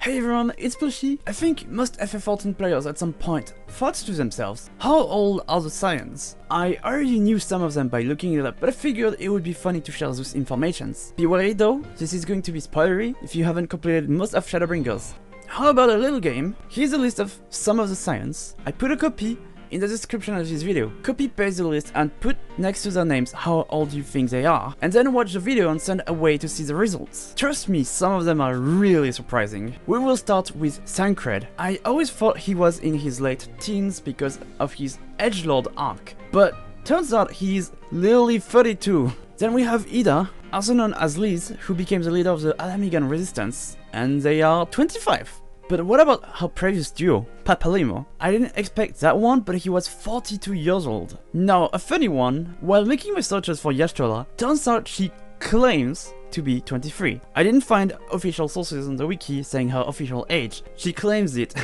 Hey everyone, it's Plushy. I think most FF14 players at some point thought to themselves, how old are the Scions? I already knew some of them by looking it up, but I figured it would be funny to share those informations. Be wary though, this is going to be spoilery if you haven't completed most of Shadowbringers. How about a little game? Here's a list of some of the Scions. I put a copy in the description of this video. Copy paste the list and put next to their names how old you think they are, and then watch the video and send away to see the results. Trust me, some of them are really surprising. We will start with Thancred. I always thought he was in his late teens because of his edgelord arc, but turns out he's literally 32. Then we have Ul'dah, also known as Liz, who became the leader of the Alamigan resistance, and they are 25. But what about her previous duo, Papalymo? I didn't expect that one, but he was 42 years old. Now, a funny one, while making researches for Yashtola, turns out she claims to be 23. I didn't find official sources on the wiki saying her official age. She claims it.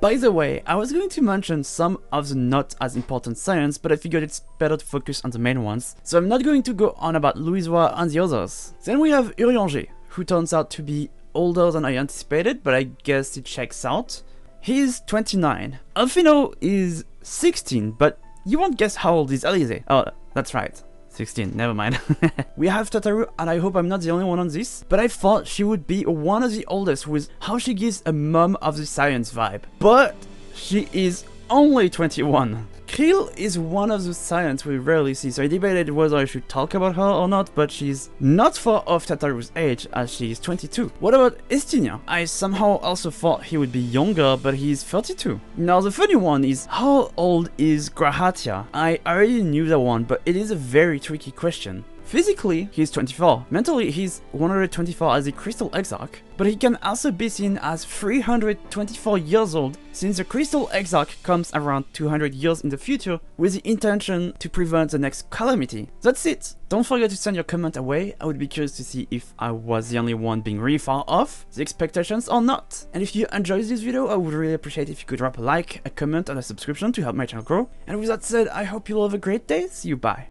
By the way, I was going to mention some of the not as important Scions, but I figured it's better to focus on the main ones, so I'm not going to go on about Louisois and the others. Then we have Urianger, who turns out to be older than I anticipated, but I guess it checks out. He's 29. Alphinaud is 16, but you won't guess how old is Alisaie. Oh, that's right. 16, never mind. We have Tataru, and I hope I'm not the only one on this, but I thought she would be one of the oldest with how she gives a mom of the science vibe. But she is only 21. Krile is one of the Scions we rarely see, so I debated whether I should talk about her or not, but she's not far off Tataru's age, as she is 22. What about Estinien? I somehow also thought he would be younger, but he's 32. Now the funny one is, how old is Grahatia? I already knew that one, but it is a very tricky question. Physically, he's 24. Mentally, he's 124 as a Crystal Exarch, but he can also be seen as 324 years old, since the Crystal Exarch comes around 200 years in the future with the intention to prevent the next calamity. That's it! Don't forget to send your comment away. I would be curious to see if I was the only one being really far off the expectations or not. And if you enjoyed this video, I would really appreciate if you could drop a like, a comment and a subscription to help my channel grow. And with that said, I hope you'll have a great day. See you, bye!